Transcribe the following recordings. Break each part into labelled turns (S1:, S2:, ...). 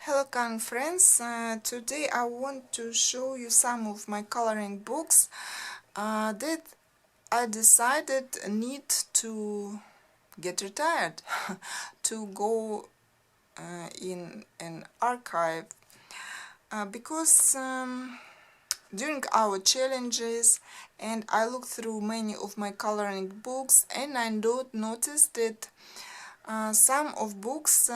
S1: Hello kind friends, today I want to show you some of my coloring books that I decided need to get retired to go in an archive because during our challenges and I looked through many of my coloring books and I noticed that some of books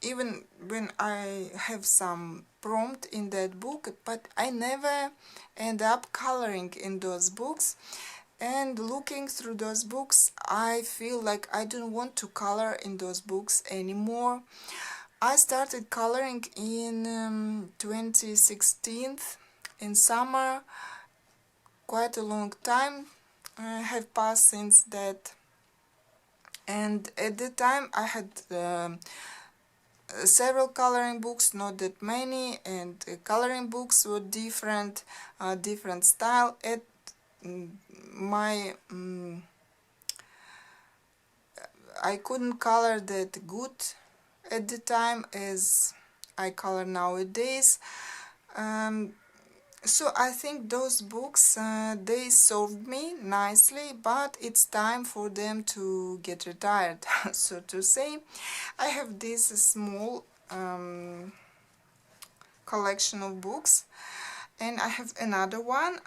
S1: even when I have some prompt in that book, but I never end up coloring in those books. And looking through those books, I feel like I don't want to color in those books anymore. I started coloring in 2016 in summer. Quite a long time have passed since that, and at the time I had several coloring books, not that many, and coloring books were different, different style. At my I couldn't color that good at the time as I color nowadays. So I think those books they served me nicely, but it's time for them to get retired, so to say. I have this small collection of books, and I have another one.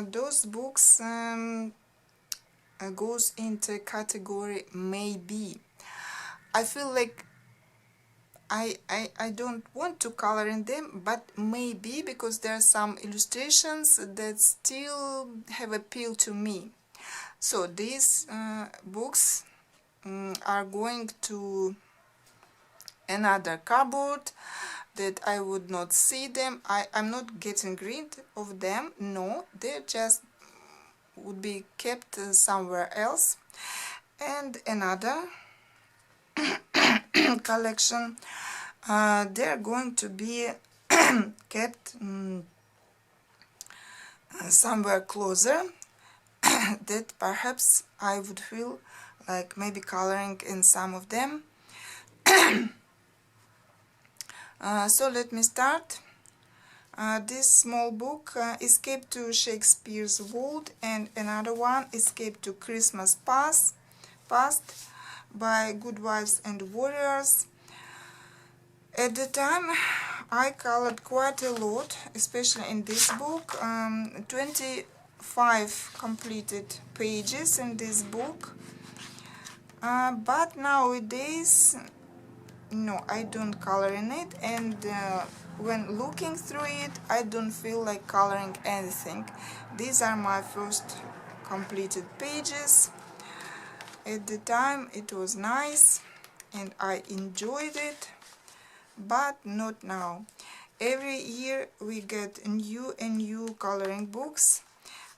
S1: Those books goes into category maybe. I feel like I don't want to color in them, but maybe because there are some illustrations that still have appeal to me. So these books are going to another cupboard that I would not see them. I'm not getting rid of them, no, they just would be kept somewhere else. And another collection, they're going to be kept somewhere closer that perhaps I would feel like maybe coloring in some of them. So let me start. This small book, Escape to Shakespeare's World, and another one, Escape to Christmas Past, by Good Wives and Warriors. At the time I colored quite a lot, especially in this book. 25 completed pages in this book, but nowadays no, I don't color in it, and when looking through it I don't feel like coloring anything. These are my first completed pages. At the time it was nice and I enjoyed it, but not now. Every year we get new and new coloring books,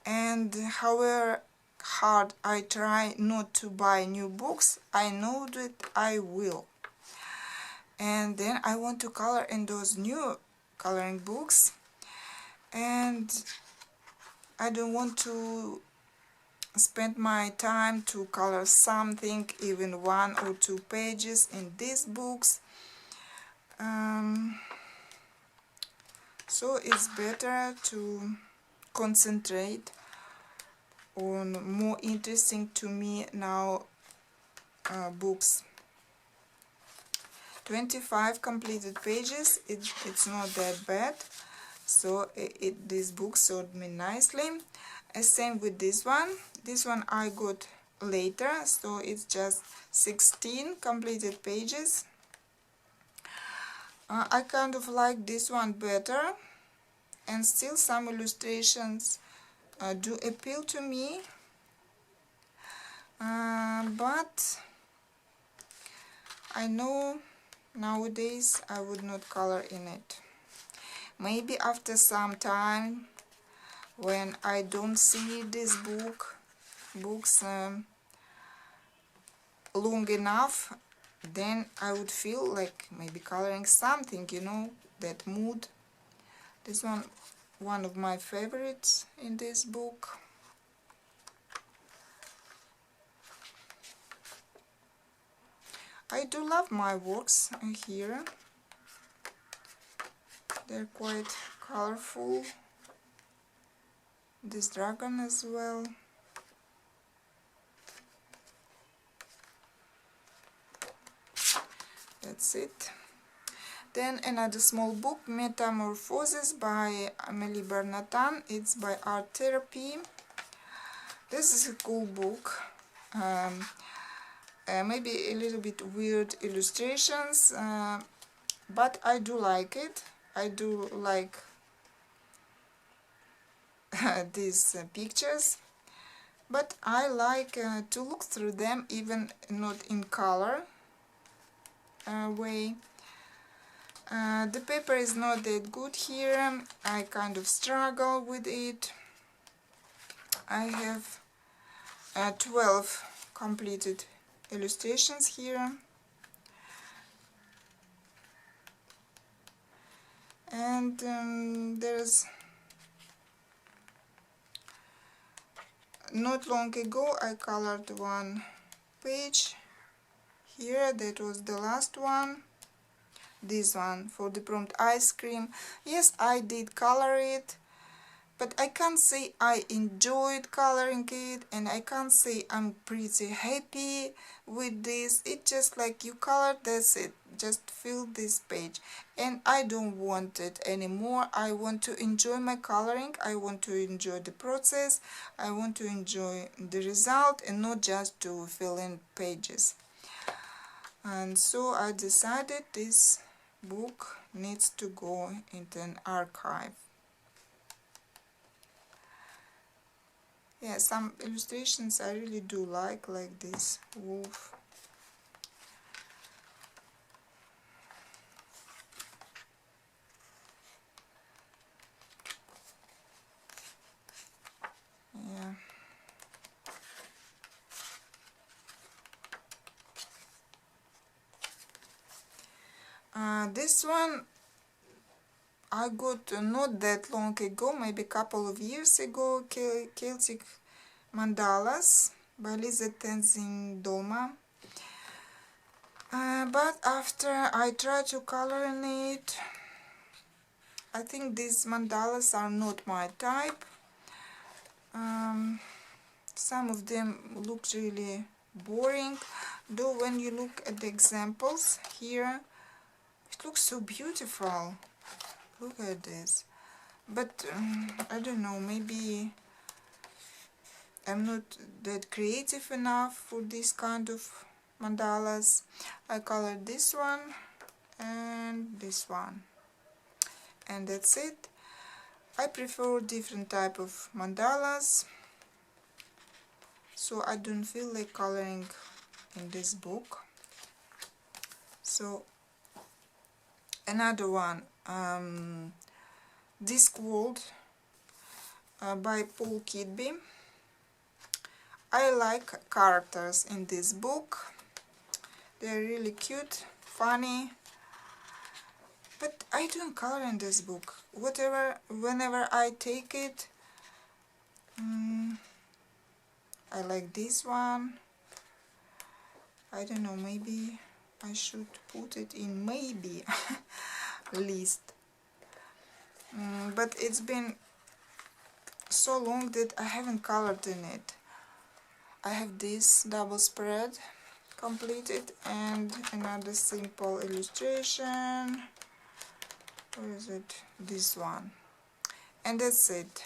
S1: and however hard I try not to buy new books, I know that I will. And then I want to color in those new coloring books, and I don't want to spend my time to color something, even 1 or 2 pages in these books. So it's better to concentrate on more interesting to me now books. 25 completed pages, it's not that bad, so this book served me nicely. Same with this one. This one I got later, so it's just 16 completed pages. I kind of like this one better, and still some illustrations do appeal to me, but I know nowadays I would not color in it. Maybe after some time, when I don't see this books long enough, then I would feel like maybe coloring something, you know, that mood. This one of my favorites in this book. I do love my works here. They're quite colorful. This dragon as well. That's it. Then another small book, Metamorphosis by Amélie Bernatan. It's by Art Therapy. This is a cool book. Maybe a little bit weird illustrations, but I do like it. I do like these pictures, but I like to look through them even not in color way. The paper is not that good here. I kind of struggle with it. I have 12 completed illustrations here, and there's not long ago I colored one page here. That was the last one. This one for the prompt ice cream. Yes, I did color it, but I can't say I enjoyed coloring it, and I can't say I'm pretty happy with this. It's just like you colored, that's it, just fill this page, and I don't want it anymore. I want to enjoy my coloring, I want to enjoy the process, I want to enjoy the result, and not just to fill in pages. And so I decided this book needs to go into an archive. Yeah, some illustrations I really do like this wolf. Yeah. This one I got not that long ago, maybe a couple of years ago, Celtic Mandalas by Lisa Tenzing Dolma. But after I tried to color in it, I think these mandalas are not my type. Some of them look really boring, though when you look at the examples here, it looks so beautiful. Look at this. But I don't know, maybe I'm not that creative enough for this kind of mandalas. I colored this one and this one, and that's it. I prefer different type of mandalas, so I don't feel like coloring in this book. So another one, Disworld by Paul Kidby. I like characters in this book. They're really cute, funny, but I don't color in this book. Whenever I take it, I like this one. I don't know, maybe I should put it in maybe list. But it's been so long that I haven't colored in it. I have this double spread completed and another simple illustration. Where is it? This one. And that's it.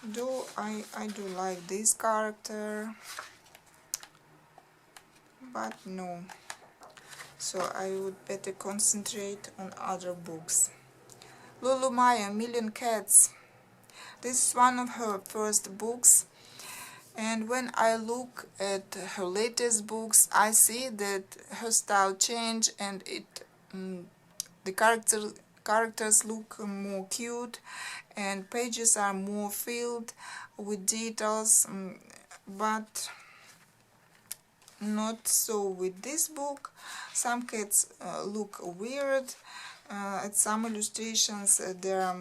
S1: Though I do like this character, but no. So I would better concentrate on other books. Lulu Maya, Million Cats. This is one of her first books, and when I look at her latest books, I see that her style changed, and the characters look more cute, and pages are more filled with details, but not so with this book. Some cats look weird. At some illustrations there are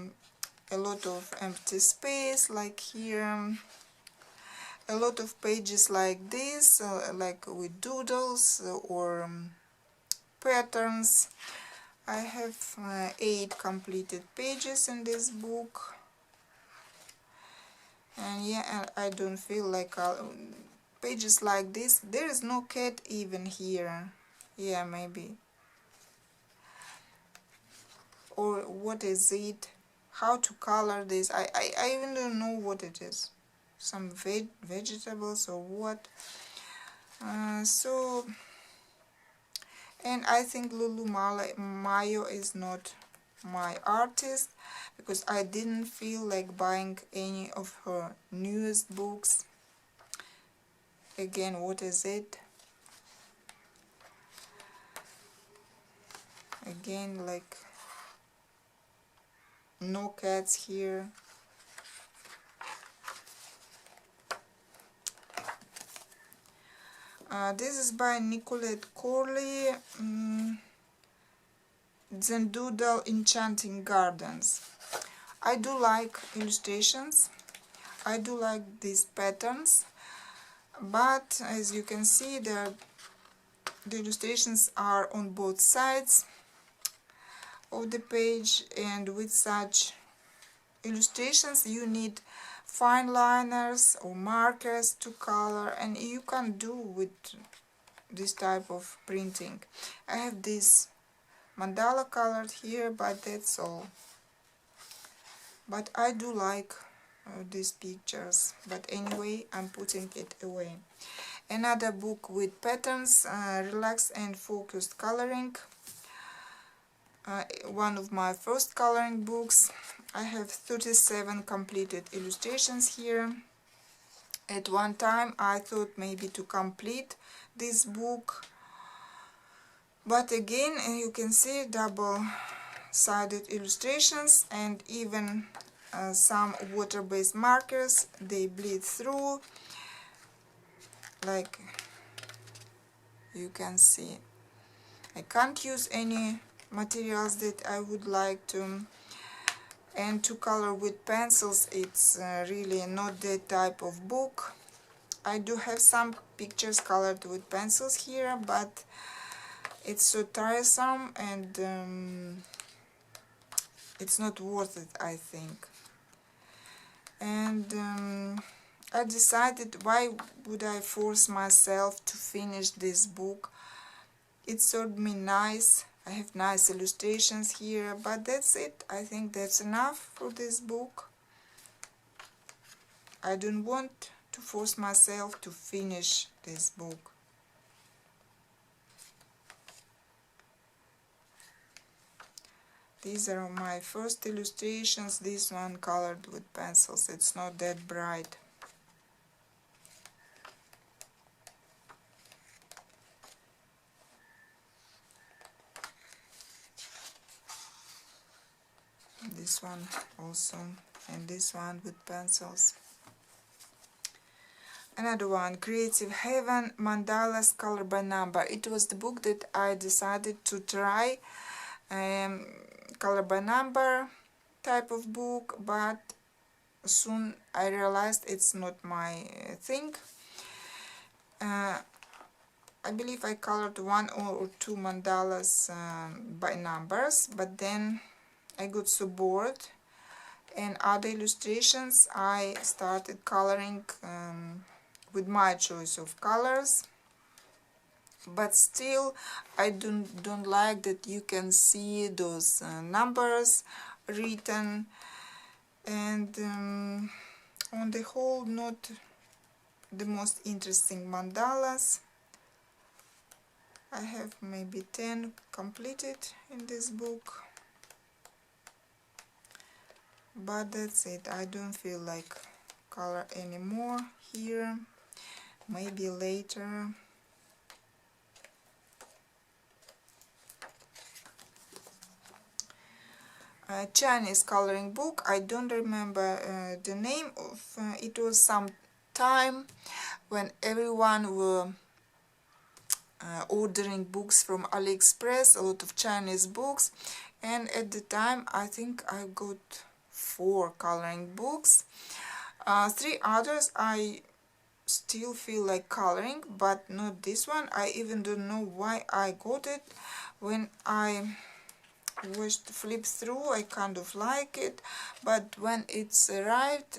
S1: a lot of empty space, like here. A lot of pages like this, like with doodles or patterns. I have 8 completed pages in this book, and yeah, and I don't feel like pages like this. There is no cat even here. Yeah, maybe. Or what is it? How to color this? I even don't know what it is. Some vegetables or what? So, and I think Lulu Mayo is not my artist, because I didn't feel like buying any of her newest books. Again, what is it? Again, like no cats here. This is by Nicolette Corley, Zendoodle Enchanting Gardens. I do like illustrations. I do like these patterns, but as you can see, the illustrations are on both sides of the page, and with such illustrations you need fine liners or markers to color, and you can do with this type of printing. I have this mandala colored here, but that's all. But I do like these pictures, but anyway, I'm putting it away. Another book with patterns, relaxed and focused coloring. One of my first coloring books. I have 37 completed illustrations here. At one time I thought maybe to complete this book, but again, you can see double-sided illustrations, and even some water-based markers, they bleed through, like you can see. I can't use any materials that I would like to, and to color with pencils, it's really not that type of book. I do have some pictures colored with pencils here, but it's so tiresome, and it's not worth it, I think. And I decided, why would I force myself to finish this book? It served me nice. I have nice illustrations here, but that's it. I think that's enough for this book. I don't want to force myself to finish this book. These are my first illustrations. This one colored with pencils. It's not that bright. This one also, and this one with pencils. Another one, Creative Heaven, Mandalas Color by Number. It was the book that I decided to try, color by number type of book, but soon I realized it's not my thing. I believe I colored 1 or 2 mandalas by numbers, but then I got so bored, and other illustrations I started coloring with my choice of colors. But still, I don't like that you can see those numbers written, and on the whole, not the most interesting mandalas. I have maybe 10 completed in this book, but that's it. I don't feel like color anymore here. Maybe later. Chinese coloring book. I don't remember the name of it. Was some time when everyone were ordering books from AliExpress, a lot of Chinese books, and at the time I think I got 4 coloring books. 3 others I still feel like coloring, but not this one. I even don't know why I got it. When I flip through, I kind of like it, but when it's arrived,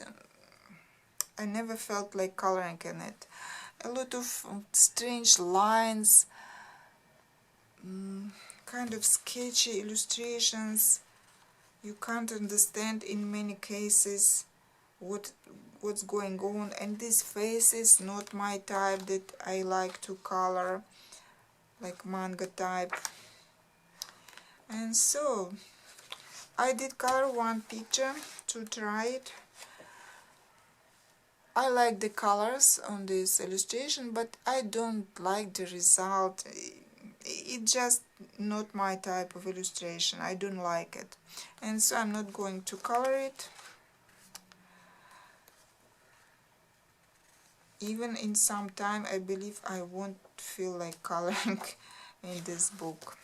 S1: I never felt like coloring in it. A lot of strange lines, kind of sketchy illustrations. You can't understand in many cases what's going on, and this face is not my type that I like to color, like manga type. And so I did color one picture to try it. I like the colors on this illustration, but I don't like the result. It's just not my type of illustration. I don't like it, and so I'm not going to color it. Even in some time, I believe I won't feel like coloring in this book,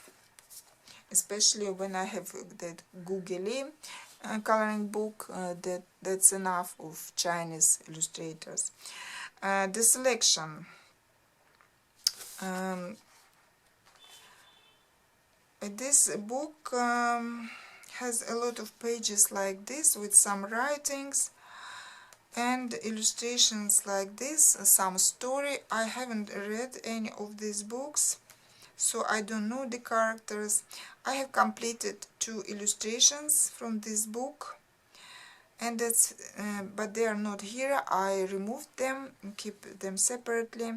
S1: especially when I have that googly coloring book. That's enough of Chinese illustrators. The selection. This book has a lot of pages like this with some writings and illustrations like this, some story. I haven't read any of these books, so I don't know the characters. I have completed 2 illustrations from this book, and that's but they are not here. I removed them and keep them separately.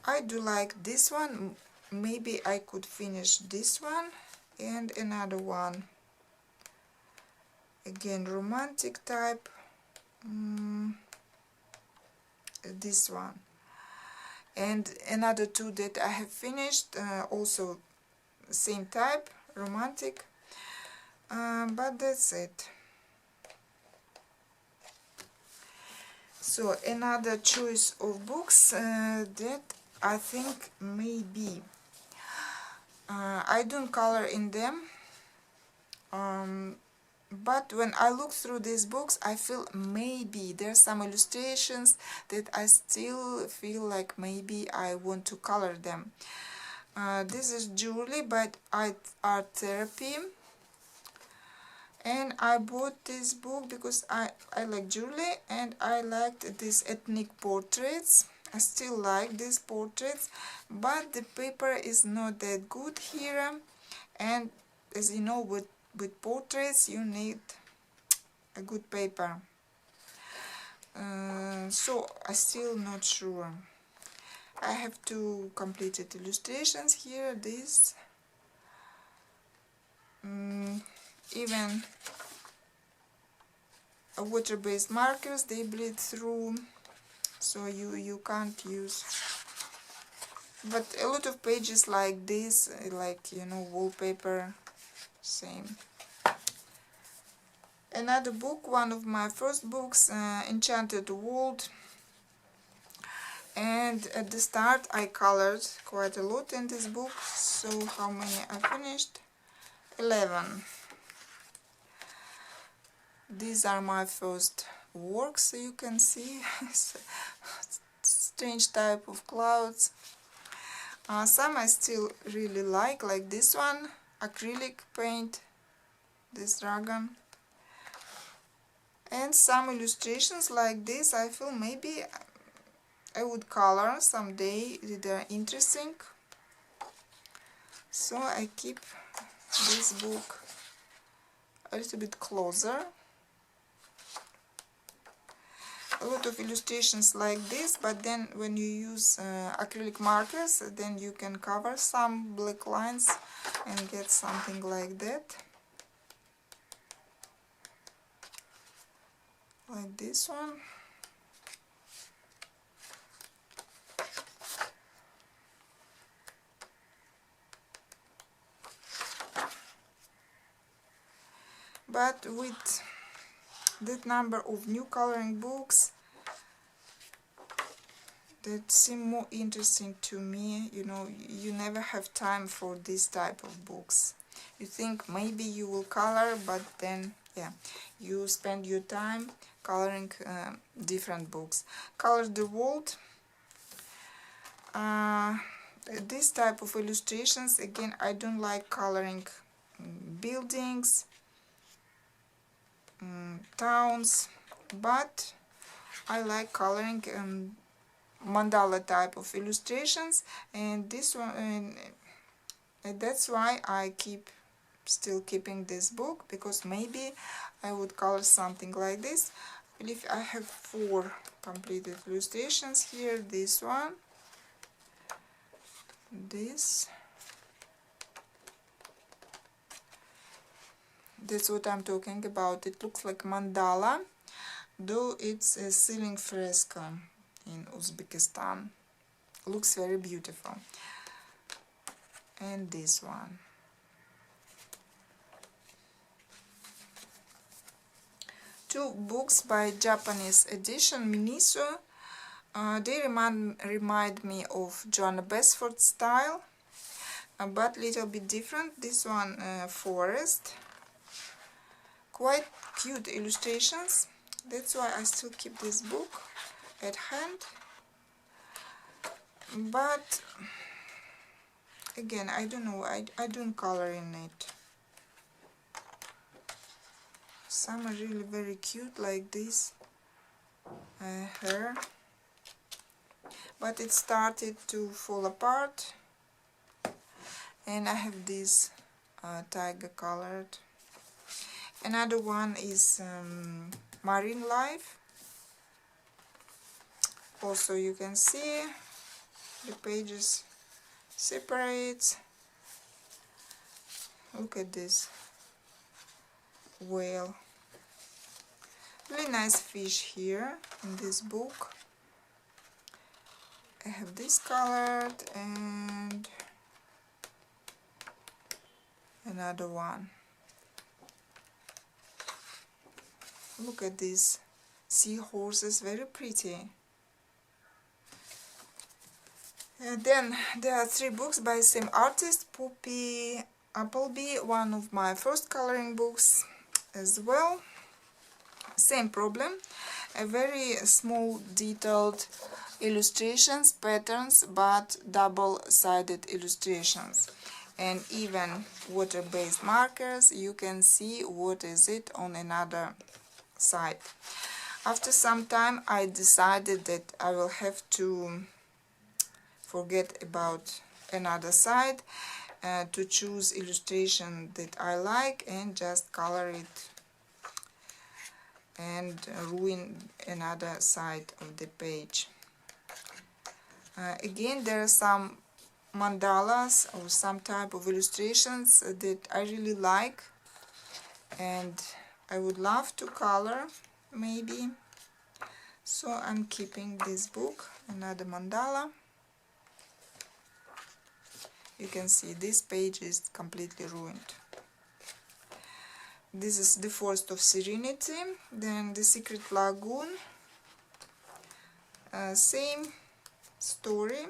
S1: I do like this one. Maybe I could finish this one and another one, again romantic type. This one and another 2 that I have finished, also same type, romantic, but that's it. So another choice of books that I think maybe I don't color in them, but when I look through these books, I feel maybe there's some illustrations that I still feel like maybe I want to color them. This is Jewelry by Art Therapy, and I bought this book because I like jewelry and I liked these ethnic portraits. I still like these portraits, but the paper is not that good here, and as you know, with portraits you need a good paper. So I'm still not sure. I have 2 completed illustrations here. This even water-based markers, they bleed through, so you can't use. But a lot of pages like this, like, you know, wallpaper, same. Another book, one of my first books, Enchanted World, and at the start I colored quite a lot in this book. So how many I finished? 11. These are my first works, you can see. Strange type of clouds. Some I still really like this one, acrylic paint, this dragon. And some illustrations like this, I feel maybe I would color someday. They're interesting. So I keep this book a little bit closer. A lot of illustrations like this, but then when you use acrylic markers, then you can cover some black lines and get something like that. Like this one. But with that number of new coloring books that seem more interesting to me, you know, you never have time for this type of books. You think maybe you will color, but then, yeah, you spend your time coloring different books. Color the World. This type of illustrations, again, I don't like coloring buildings, towns, but I like coloring mandala type of illustrations, and this one, and that's why I still keeping this book, because maybe I would color something like this. I believe I have 4 completed illustrations here. This one, this, that's what I'm talking about. It looks like mandala, though it's a ceiling fresco in Uzbekistan. Looks very beautiful. And this one. Two books by Japanese edition, Miniso. They remind me of Joanna Basford's style, but little bit different. This one, forest. Quite cute illustrations. That's why I still keep this book at hand. But again, I don't know, I don't color in it. Some are really very cute, like this hair, but it started to fall apart, and I have this tiger colored. Another one is marine life. Also, you can see the pages separate. Look at this whale. Really nice fish here in this book. I have this colored and another one. Look at these seahorses, very pretty. And then there are 3 books by the same artist, Poppy Appleby, one of my first coloring books as well. Same problem, a very small detailed illustrations, patterns, but double-sided illustrations. And even water-based markers, you can see what is it on another side. After some time I decided that I will have to forget about another side, to choose illustration that I like and just color it and ruin another side of the page. Again, there are some mandalas or some type of illustrations that I really like and I would love to color maybe, so I'm keeping this book. Another mandala. You can see this page is completely ruined. This is the Forest of Serenity, then the Secret Lagoon. Same story,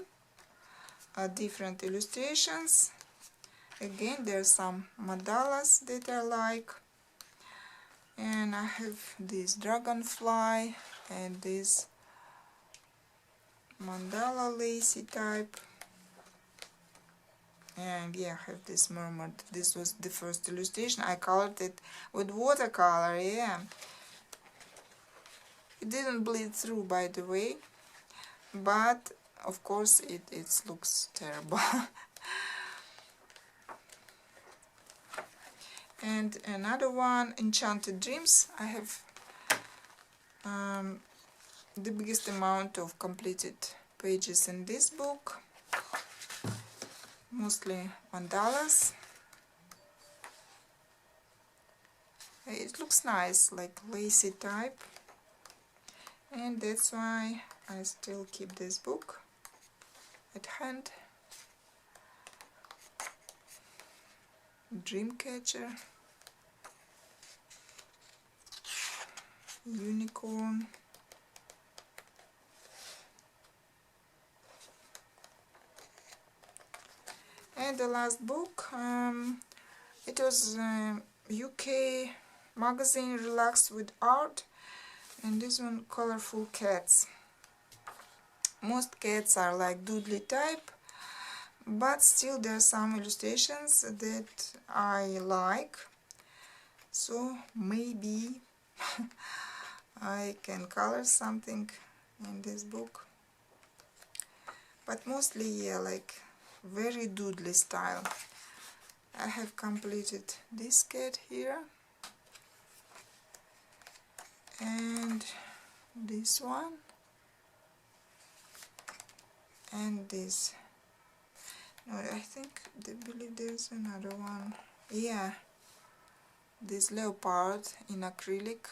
S1: different illustrations. Again, there are some mandalas that I like. And I have this dragonfly and this mandala lacy type. And yeah, I have this mermaid. This was the first illustration. I colored it with watercolor, yeah. It didn't bleed through, by the way, but of course it looks terrible. And another one, Enchanted Dreams. I have the biggest amount of completed pages in this book. Mostly mandalas. It looks nice, like lacy type, and that's why I still keep this book at hand. Dreamcatcher, unicorn, and the last book, it was UK magazine Relax with Art, and this one, Colorful Cats. Most cats are like doodly type, but still there are some illustrations that I like, so maybe I can color something in this book, but mostly, yeah, like very doodly style. I have completed this cat here and this one and this. No, I believe there's another one. Yeah, this leopard in acrylic.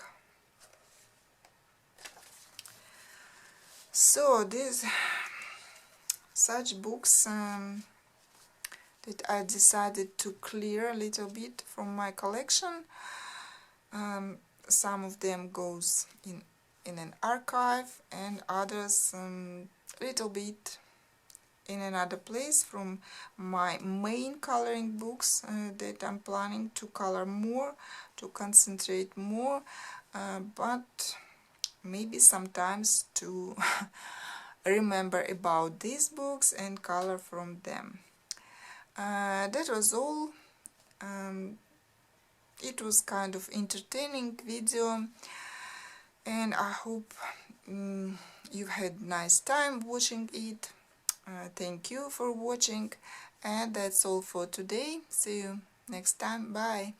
S1: So these such books that I decided to clear a little bit from my collection. Some of them goes in an archive and others little bit in another place from my main coloring books that I'm planning to color more, to concentrate more, but maybe sometimes to remember about these books and color from them. That was all. It was kind of entertaining video, and I hope you've had nice time watching it. Thank you for watching, and that's all for today. See you next time. Bye.